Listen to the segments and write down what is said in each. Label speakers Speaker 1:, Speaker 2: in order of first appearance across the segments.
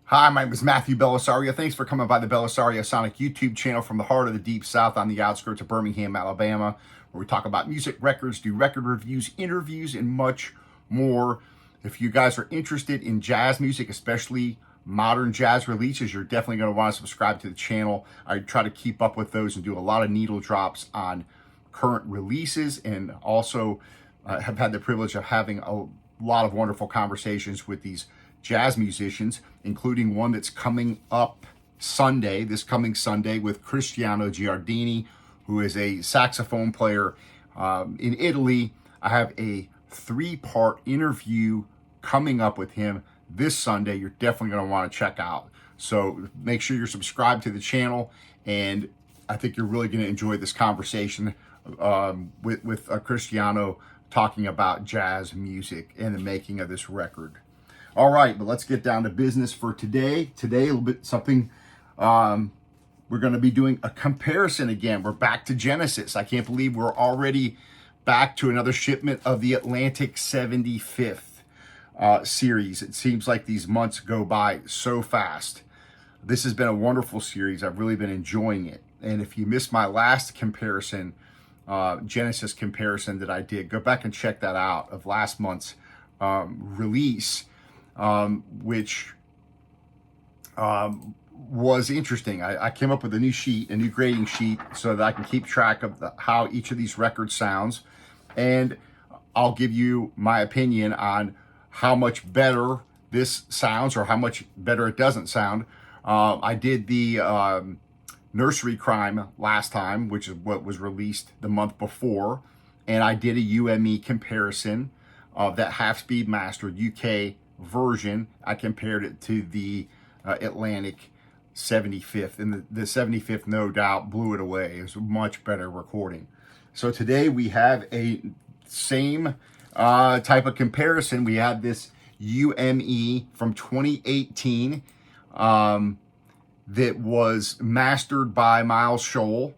Speaker 1: Hi, my name is Matthew Bellisario. Thanks for coming by the BellisarioSonic YouTube channel from the heart of the Deep South on the outskirts of Birmingham, Alabama, where we talk about music, records, do record reviews, interviews, and much more. If you guys are interested in jazz music, especially modern jazz releases, you're definitely going to want to subscribe to the channel. I try to keep up with those and do a lot of needle drops on current releases, and also have had the privilege of having a lot of wonderful conversations with these jazz musicians, including one that's coming up Sunday, this coming Sunday, with Cristiano Giardini, who is a saxophone player in Italy. I have a 3-part interview coming up with him this Sunday. You're definitely going to want to check out. So make sure you're subscribed to the channel, and I think you're really going to enjoy this conversation with Cristiano talking about jazz music and the making of this record. All right, but let's get down to business for today. Today, a little bit something, we're going to be doing a comparison again. We're back to Genesis. I can't believe we're already back to another shipment of the Atlantic 75th series. It seems like these months go by so fast. This has been a wonderful series. I've really been enjoying it. And if you missed my last comparison, Genesis comparison that I did, go back and check that out, of last month's release. Which was interesting. I came up with a new grading sheet, so that I can keep track of how each of these records sounds, and I'll give you my opinion on how much better this sounds or how much better it doesn't sound. I did the Nursery Crime last time, which is what was released the month before, and I did a UME comparison of that half-speed master UK version. I compared it to the Atlantic 75th, and the 75th no doubt blew it away. It was a much better recording. So today we have a same type of comparison. We have this UME from 2018 that was mastered by Miles Showell,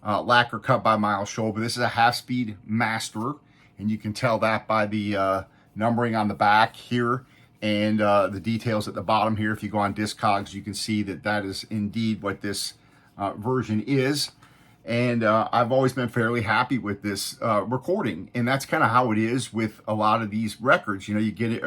Speaker 1: lacquer cut by Miles Showell, but this is a half-speed master, and you can tell that by the numbering on the back here, and the details at the bottom here. If you go on Discogs, you can see that that is indeed what this version is. And I've always been fairly happy with this recording, and that's kind of how it is with a lot of these records. You know, you get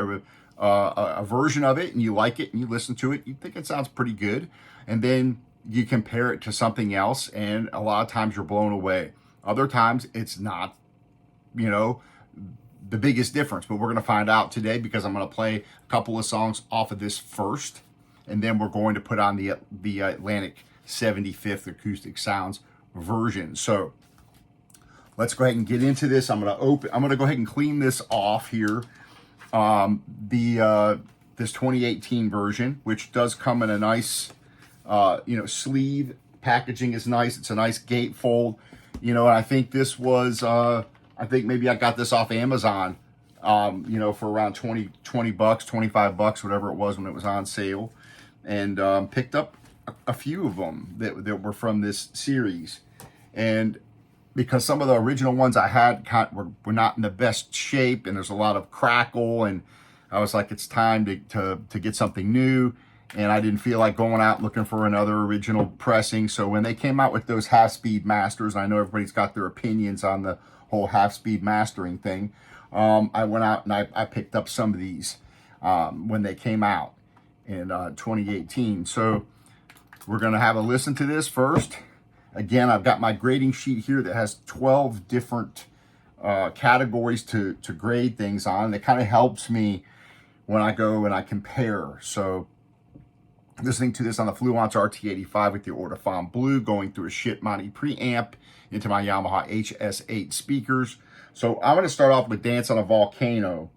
Speaker 1: a version of it and you like it and you listen to it, you think it sounds pretty good, and then you compare it to something else, and a lot of times you're blown away. Other times it's not, you know, the biggest difference, but we're going to find out today, because I'm going to play a couple of songs off of this first, and then we're going to put on the Atlantic 75th Acoustic Sounds version. So let's go ahead and get into this. I'm going to go ahead and clean this off here. This 2018 version, which does come in a nice, sleeve. Packaging is nice. It's a nice gatefold. You know, I think this was, I think maybe I got this off Amazon, for around 20 bucks, 25 bucks, whatever it was when it was on sale, and picked up a few of them that were from this series. And because some of the original ones I had were not in the best shape, and there's a lot of crackle, and I was like, it's time to get something new, and I didn't feel like going out looking for another original pressing. So when they came out with those half-speed masters, I know everybody's got their opinions on the whole half-speed mastering thing, I went out and I picked up some of these when they came out in 2018. So we're going to have a listen to this first. Again, I've got my grading sheet here that has 12 different categories to grade things on. It kind of helps me when I go and I compare. So listening to this on the Fluence RT85 with the Ortofon Blue, going through a Shit Monty preamp into my Yamaha HS8 speakers. So I'm going to start off with Dance on a Volcano,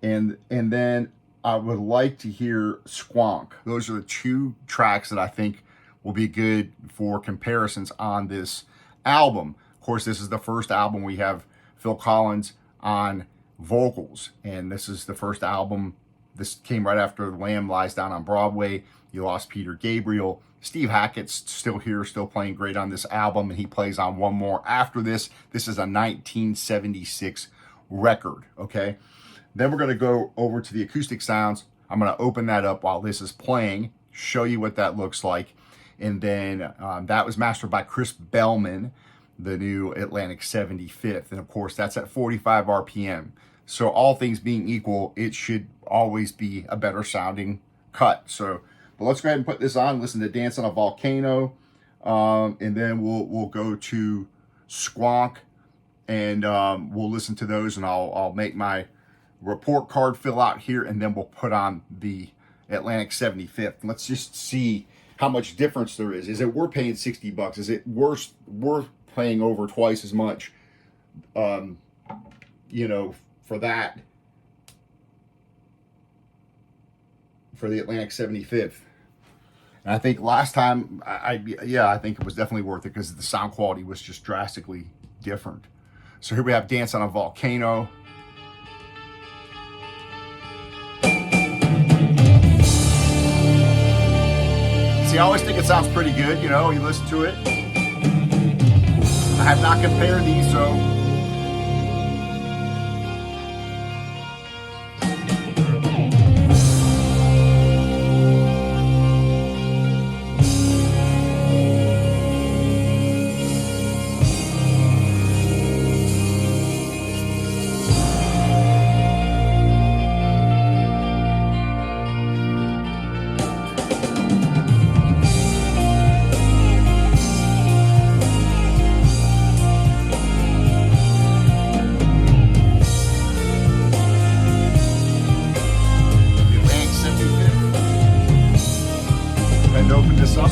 Speaker 1: and then I would like to hear Squonk. Those are the two tracks that I think will be good for comparisons on this album. Of course, this is the first album we have Phil Collins on vocals, and this is the first album. This came right after The Lamb Lies Down on Broadway. You lost Peter Gabriel. Steve Hackett's still here, still playing great on this album, and he plays on one more after this. This is a 1976 record, okay? Then we're going to go over to the Acoustic Sounds I'm going to open that up while this is playing, show you what that looks like. And then that was mastered by Chris Bellman, the new Atlantic 75th. And of course, that's at 45 RPM. So all things being equal, it should always be a better sounding cut. So, but let's go ahead and put this on, listen to Dance on a Volcano. And then we'll go to Squonk, and we'll listen to those, and I'll make my report card fill out here, and then we'll put on the Atlantic 75th. Let's just see how much difference there is. Is it worth paying $60? Is it worth paying over twice as much, you know, for that, for the Atlantic 75th? And I think last time, yeah, I think it was definitely worth it because the sound quality was just drastically different. So here we have Dance on a Volcano. See, I always think it sounds pretty good, you know, you listen to it. I have not compared these, so. Open this up.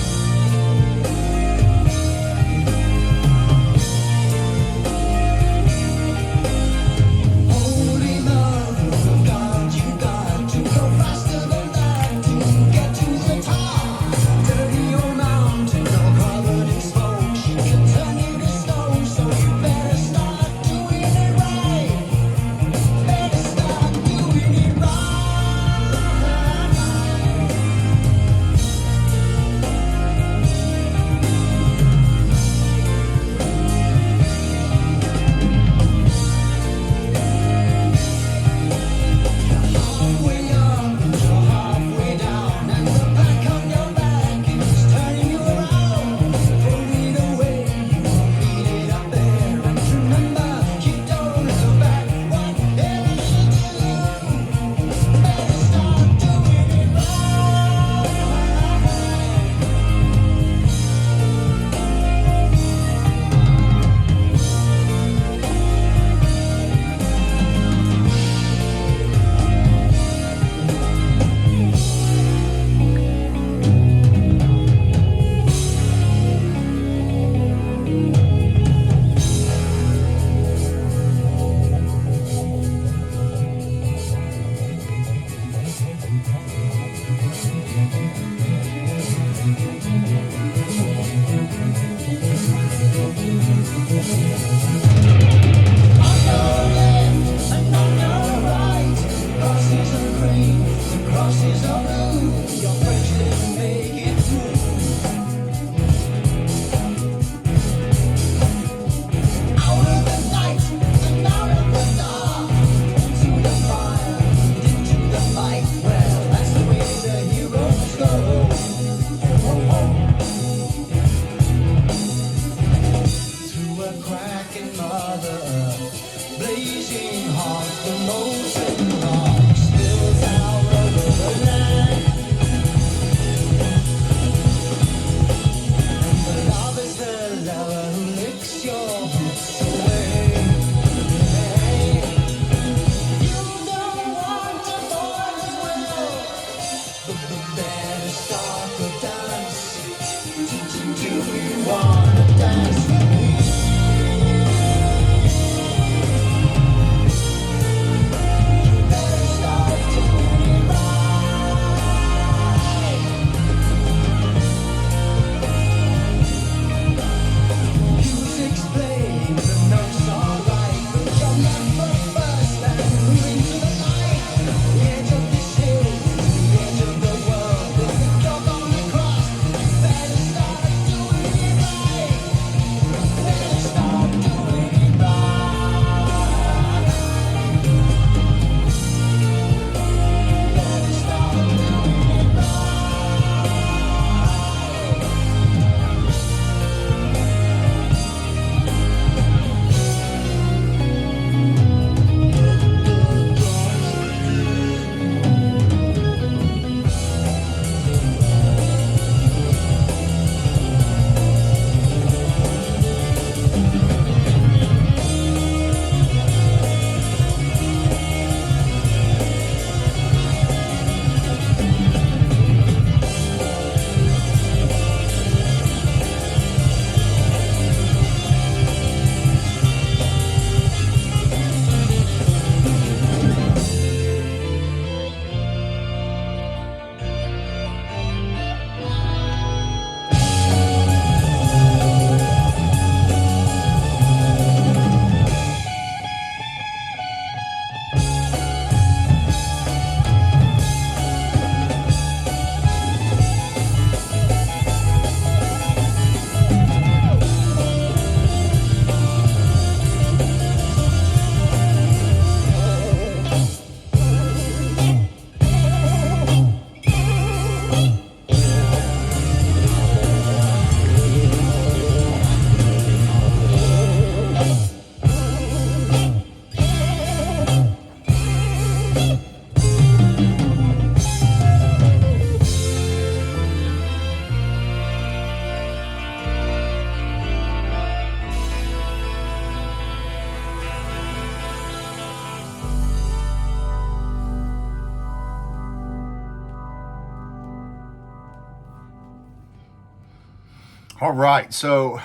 Speaker 1: All right, so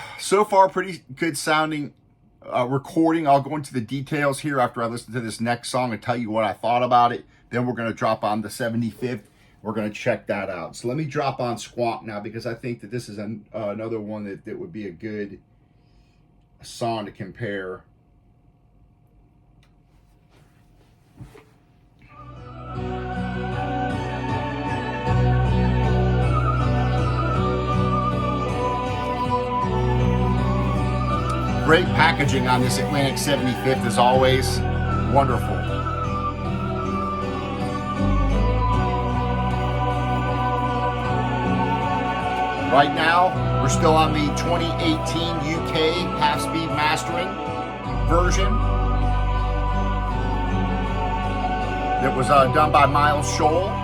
Speaker 1: far pretty good sounding recording. I'll go into the details here after I listen to this next song and tell you what I thought about it. Then we're going to drop on the 75th. We're going to check that out. So let me drop on Squonk now, because I think that this is another one that would be a good song to compare. Great packaging on this Atlantic 75th as always. Wonderful. Right now, we're still on the 2018 UK half-speed mastering version that was done by Miles Showell.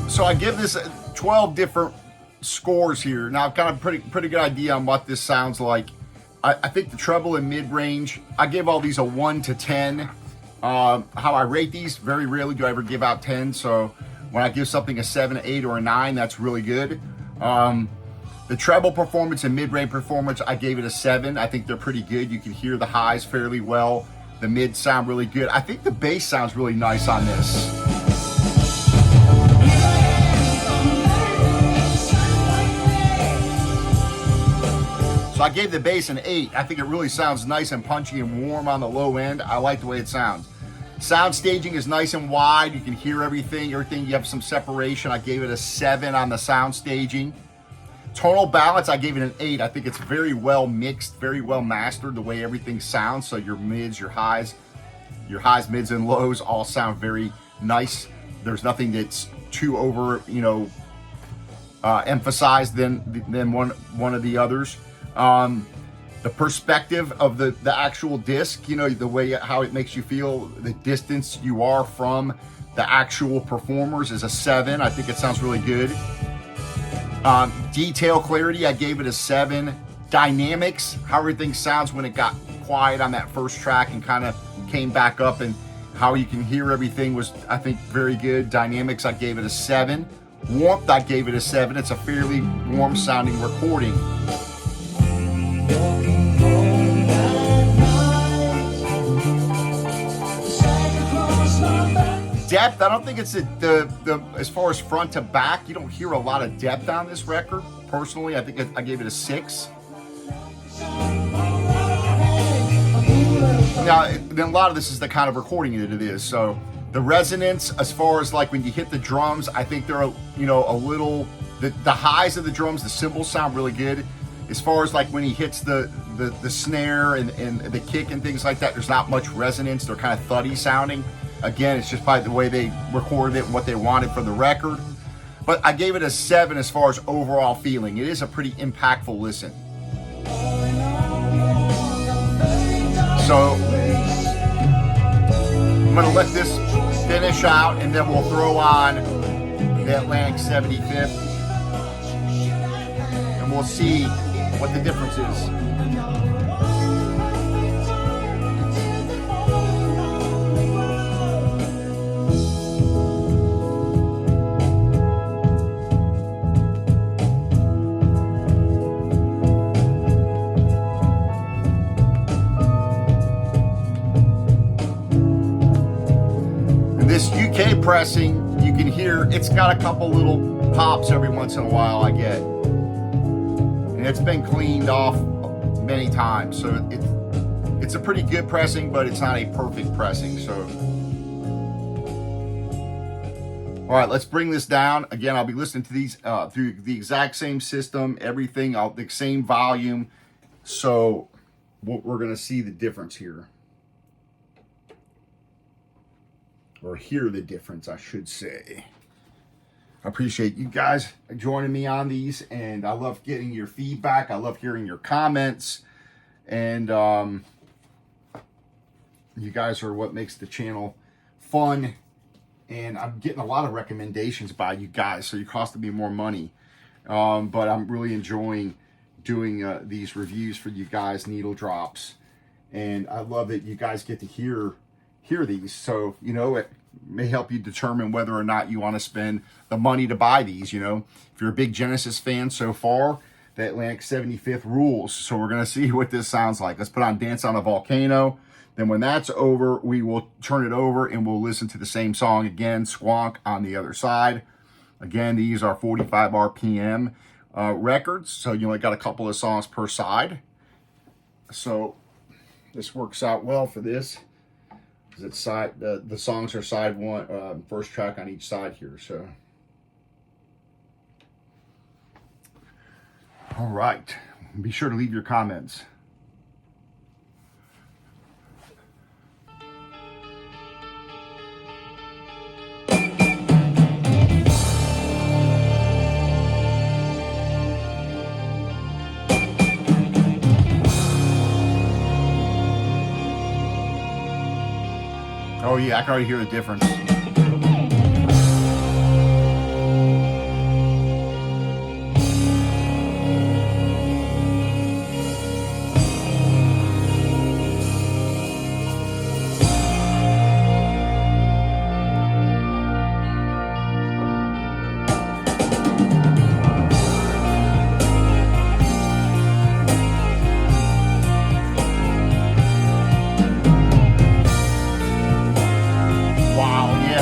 Speaker 1: So I give this 12 different scores here. Now I've got a pretty good idea on what this sounds like. I think the treble and mid-range, I give all these a 1 to 10. How I rate these, very rarely do I ever give out 10. So when I give something a 7, 8, or a 9, that's really good. The treble performance and mid-range performance, I gave it a 7. I think they're pretty good. You can hear the highs fairly well. The mids sound really good. I think the bass sounds really nice on this. So I gave the bass an 8. I think it really sounds nice and punchy and warm on the low end. I like the way it sounds. Sound staging is nice and wide. You can hear everything. You have some separation. I gave it a 7 on the sound staging. Tonal balance, I gave it an 8. I think it's very well mixed, very well mastered, the way everything sounds. So your mids, your highs, mids, and lows all sound very nice. There's nothing that's too over, emphasized than one of the others. The perspective of the actual disc, the way how it makes you feel, the distance you are from the actual performers is a 7. I think it sounds really good. Detail clarity, I gave it a 7. Dynamics, how everything sounds when it got quiet on that first track and kind of came back up, and how you can hear everything was, I think, very good. Dynamics, I gave it a 7. Warmth, I gave it a 7. It's a fairly warm sounding recording. Depth, I don't think it's the as far as front to back, you don't hear a lot of depth on this record. Personally, I think I gave it a 6. Now, then a lot of this is the kind of recording that it is. So the resonance, as far as like when you hit the drums, I think they're a little, the highs of the drums, the cymbals sound really good. As far as like when he hits the snare and the kick and things like that, there's not much resonance. They're kind of thuddy sounding. Again, it's just probably the way they recorded it and what they wanted for the record. But I gave it a 7 as far as overall feeling. It is a pretty impactful listen. So I'm going to let this finish out, and then we'll throw on the Atlantic 75th, and we'll see what the difference is. This UK pressing, you can hear it's got a couple little pops every once in a while I get. And it's been cleaned off many times. So it's a pretty good pressing, but it's not a perfect pressing. So, all right, let's bring this down. Again, I'll be listening to these through the exact same system, everything, the same volume. So we're going to see the difference here. Or hear the difference, I should say. I appreciate you guys joining me on these, and I love getting your feedback. I love hearing your comments, and you guys are what makes the channel fun, and I'm getting a lot of recommendations by you guys, so you're costing me more money, but I'm really enjoying doing these reviews for you guys, needle drops, and I love that you guys get to hear these. So it may help you determine whether or not you want to spend the money to buy these. If you're a big Genesis fan so far, the Atlantic 75th rules. So we're going to see what this sounds like. Let's put on Dance on a Volcano. Then when that's over, we will turn it over and we'll listen to the same song again, Squonk, on the other side. Again, these are 45 RPM records, so you only got a couple of songs per side. So this works out well for this. It's the songs are side one, first track on each side here. So, all right, be sure to leave your comments. Oh yeah, I can already hear the difference. Wow, yeah.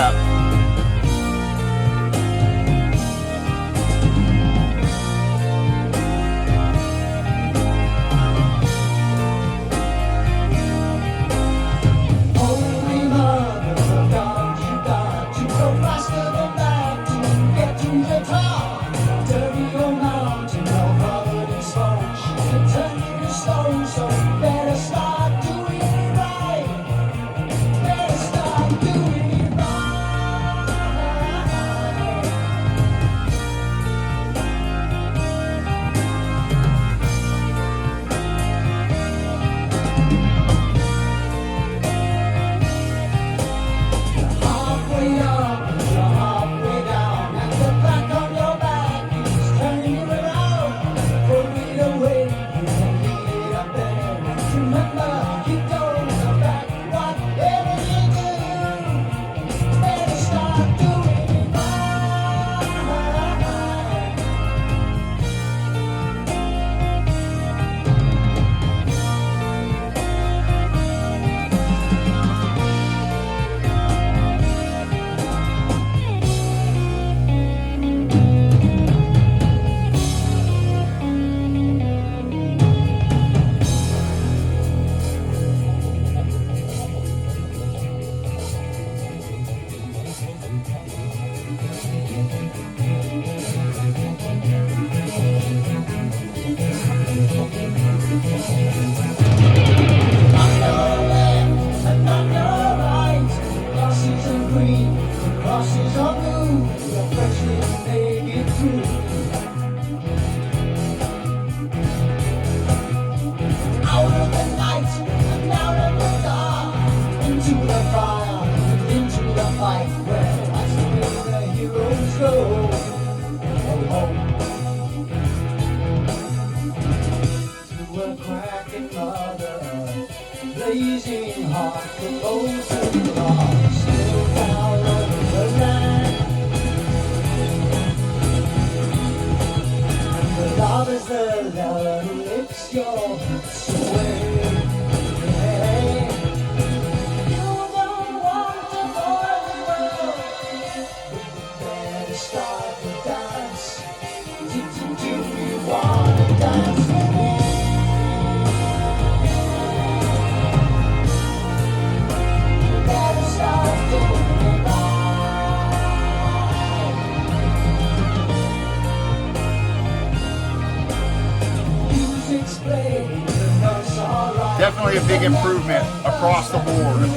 Speaker 1: Definitely a big improvement across the board.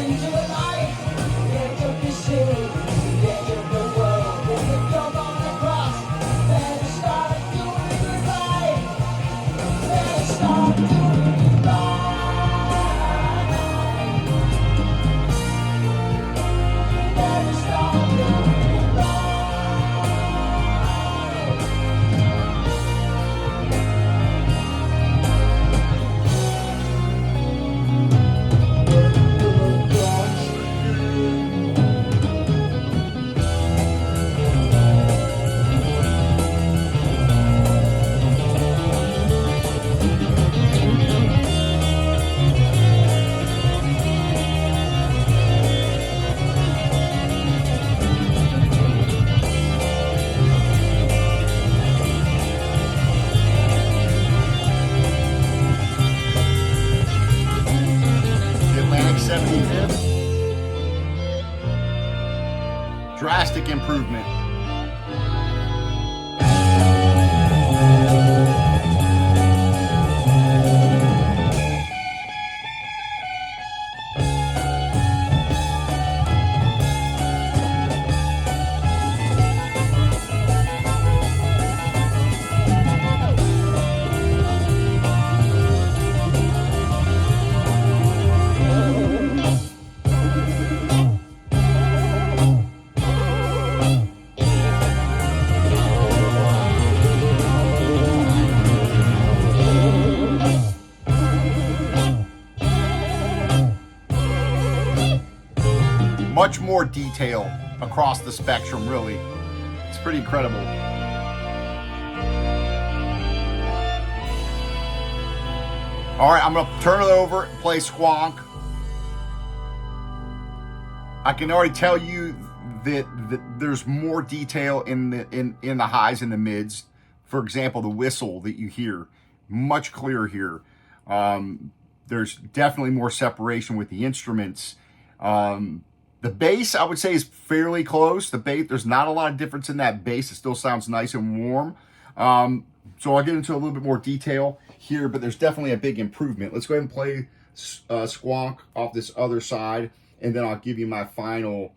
Speaker 1: Drastic improvement. Much more detail across the spectrum, really. It's pretty incredible. All right, I'm gonna turn it over and play Squonk. I can already tell you that there's more detail in the highs and the mids. For example, the whistle that you hear, much clearer here. There's definitely more separation with the instruments. The bass, I would say, is fairly close. The bass, there's not a lot of difference in that bass. It still sounds nice and warm. So I'll get into a little bit more detail here, but there's definitely a big improvement. Let's go ahead and play Squonk off this other side, and then I'll give you my final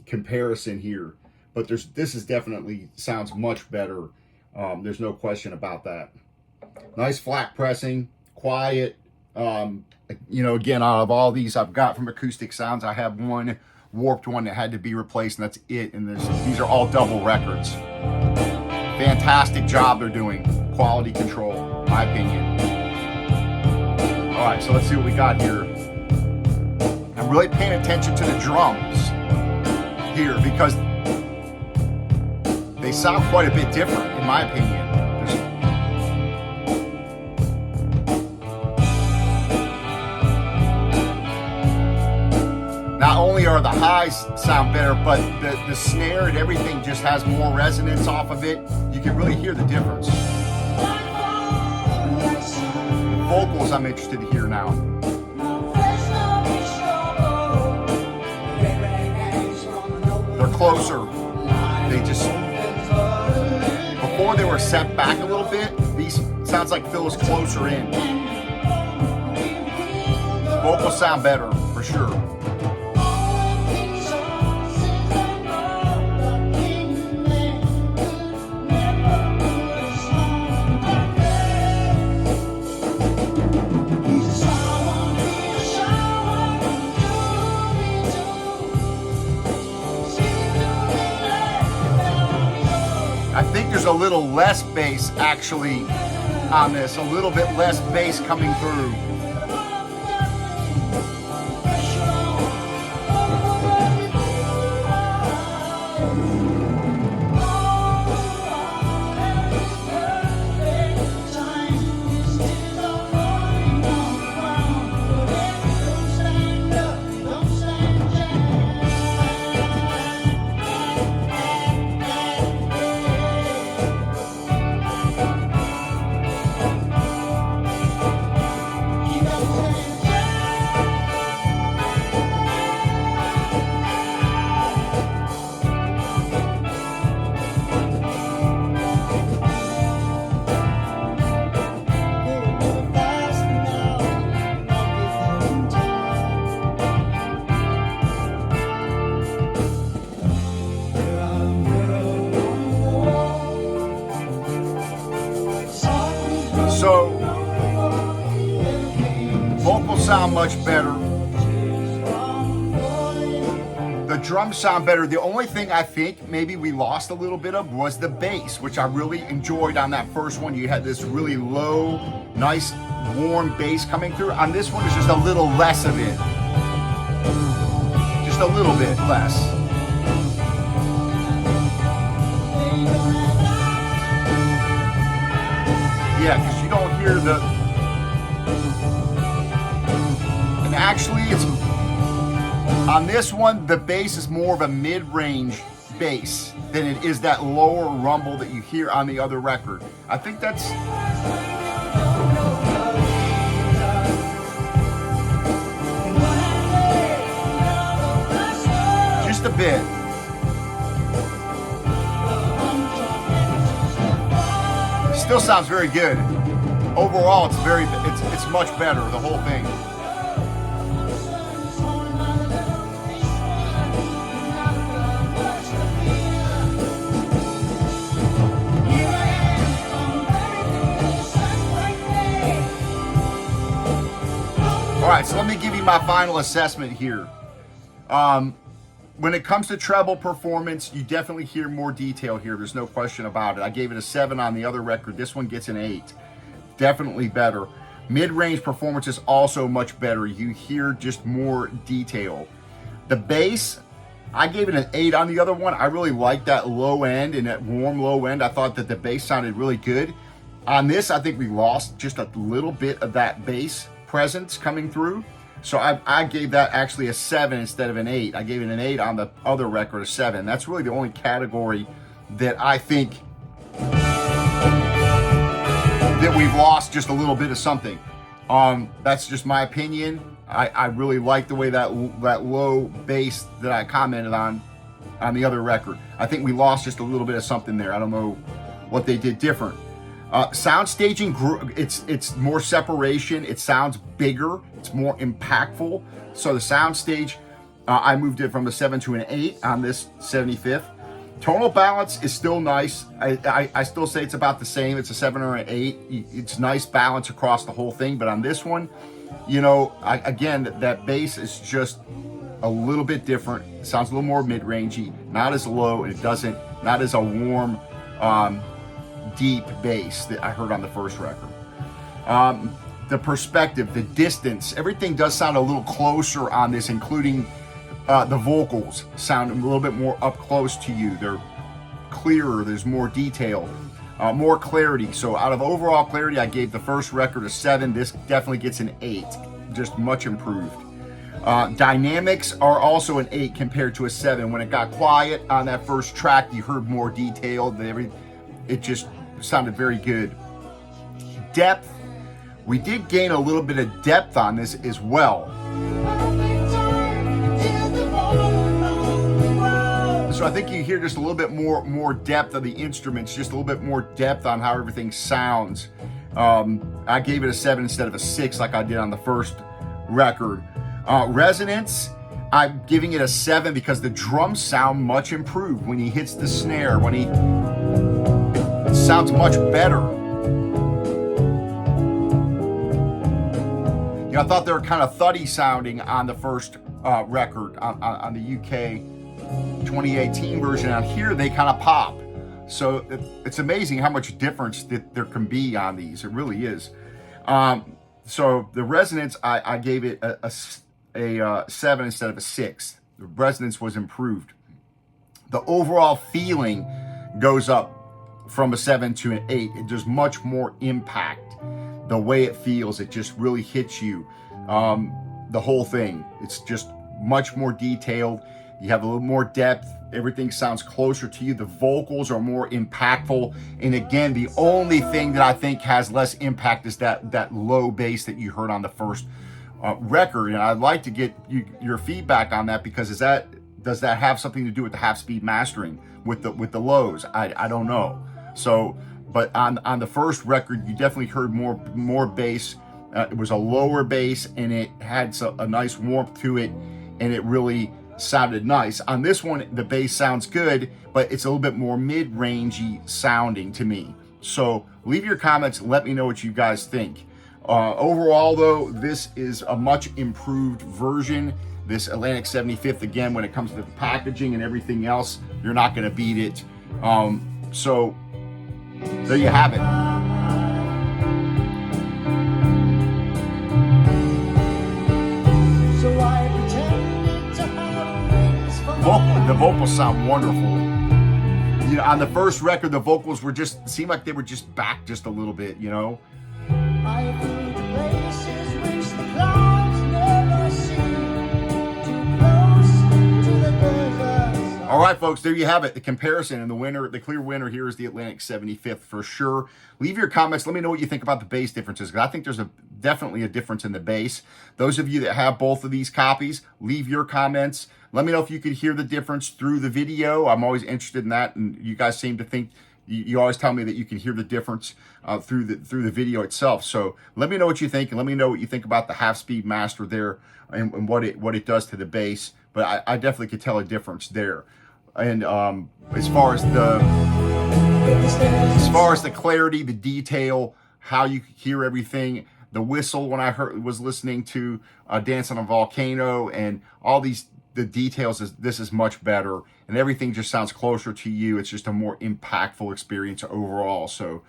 Speaker 1: comparison here. But this is definitely sounds much better. There's no question about that. Nice flat pressing, quiet. You know, again, out of all these I've got from Acoustic Sounds, I have one warped one that had to be replaced, and that's it. And these are all double records. Fantastic job they're doing. Quality control, in my opinion. All right, so let's see what we got here. I'm really paying attention to the drums here because they sound quite a bit different, in my opinion. Not only are the highs sound better, but the snare and everything just has more resonance off of it. You can really hear the difference. The vocals I'm interested to hear now. They're closer. They just, before they were set back a little bit, these sounds like Phil is closer in. Vocals sound better, for sure. I think there's a little less bass actually on this, a little bit less bass coming through. sound much better. The drums sound better. The only thing I think maybe we lost a little bit of was the bass, which I really enjoyed on that first one. You had this really low, nice, warm bass coming through. On this one, it's just a little less of it. Just a little bit less. Yeah, because you don't hear the... And actually, it's... On this one, the bass is more of a mid-range bass than it is that lower rumble that you hear on the other record. I think that's... just a bit. Still sounds very good. Overall, it's much better, the whole thing. All right, so let me give you my final assessment here. When it comes to treble performance, you definitely hear more detail here. There's no question about it. I gave it a 7 on the other record. This one gets an 8. Definitely better. Mid-range performance is also much better. You hear just more detail. The bass, I gave it an 8 on the other one. I really liked that low end and that warm low end. I thought that the bass sounded really good. On this, I think we lost just a little bit of that bass presence coming through. So I gave that actually a 7 instead of an 8. I gave it an 8 on the other record, a 7. That's really the only category that I think that we've lost just a little bit of something. That's just my opinion. I really like the way that low bass that I commented on the other record. I think we lost just a little bit of something there. I don't know what they did different. Sound staging, it's more separation. It sounds bigger. It's more impactful. So the sound stage, I moved it from a 7 to an 8 on this 75th. Tonal balance is still nice. I still say it's about the same. It's a 7 or an 8. It's nice balance across the whole thing. But on this one, you know, again, that bass is just a little bit different. It sounds a little more mid-rangey, not as low, and not as a warm, deep bass that I heard on the first record. The perspective, the distance, everything does sound a little closer on this, including the vocals sound a little bit more up close to you. They're clearer, there's more detail, more clarity. So out of overall clarity, I gave the first record a 7. This definitely gets an 8, just much improved. Dynamics are also an 8 compared to a 7. When it got quiet on that first track, you heard more detail. It just sounded very good. Depth, we did gain a little bit of depth on this as well. So I think you hear just a little bit more depth of the instruments, just a little bit more depth on how everything sounds. I gave it a 7 instead of a 6 like I did on the first record. Resonance, I'm giving it a 7 because the drums sound much improved when he hits the snare, it sounds much better. You know, I thought they were kind of thuddy sounding on the first record, on the UK 2018 version. On here, they kind of pop. So it's amazing how much difference that there can be on these. It really is. So the resonance, I gave it a 7 instead of a 6. The resonance was improved. The overall feeling goes up from a 7 to an 8. There's much more impact. The way it feels, it just really hits you. The whole thing, it's just much more detailed. You have a little more depth. Everything sounds closer to you. The vocals are more impactful. And again, the only thing that I think has less impact is that low bass that you heard on the first record. And I'd like to get your feedback on that, because does that have something to do with the half-speed mastering with the lows? I don't know. So, but on the first record, you definitely heard more bass. It was a lower bass, and it had a nice warmth to it, and it really sounded nice. On this one, the bass sounds good, but it's a little bit more mid-rangey sounding to me. So leave your comments, let me know what you guys think. Overall, though, this is a much improved version. This Atlantic 75th, again, when it comes to the packaging and everything else, you're not going to beat it. So there you have it. The vocals sound wonderful. You know, on the first record, the vocals were just, seemed like they were just back just a little bit, you know. All right, folks, there you have it. The comparison, and the winner, the clear winner here is the Atlantic 75th for sure. Leave your comments. Let me know what you think about the bass differences, because I think there's definitely a difference in the bass. Those of you that have both of these copies, leave your comments. Let me know if you could hear the difference through the video. I'm always interested in that, and you guys seem to think, you always tell me that you can hear the difference through the video itself. So let me know what you think, and let me know what you think about the half-speed master there and what it does to the bass. But I definitely could tell a difference there. And as far as the clarity, the detail, how you could hear everything, the whistle when I was listening to Dance on a Volcano, and all the details, this is much better, and everything just sounds closer to you. It's just a more impactful experience overall. So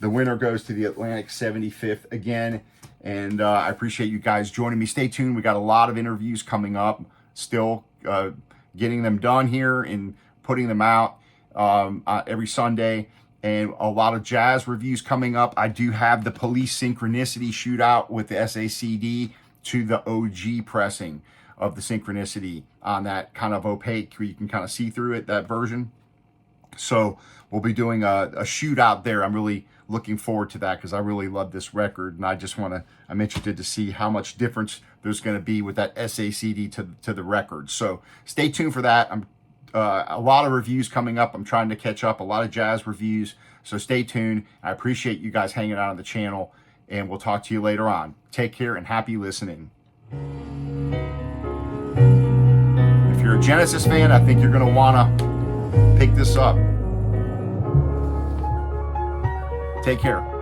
Speaker 1: the winner goes to the Atlantic 75th again, and I appreciate you guys joining me. Stay tuned. We got a lot of interviews coming up, still getting them done here and putting them out every Sunday, and a lot of jazz reviews coming up. I do have the Police Synchronicity Shootout with the SACD to the OG pressing of the Synchronicity on that kind of opaque where you can kind of see through it, that version. So we'll be doing a shootout there. I'm really looking forward to that because I really love this record, and I'm interested to see how much difference there's going to be with that SACD to the record. So stay tuned for that. A lot of reviews coming up. I'm trying to catch up, a lot of jazz reviews. So stay tuned. I appreciate you guys hanging out on the channel, and we'll talk to you later on. Take care and happy listening. If you're a Genesis fan, I think you're going to want to pick this up. Take care.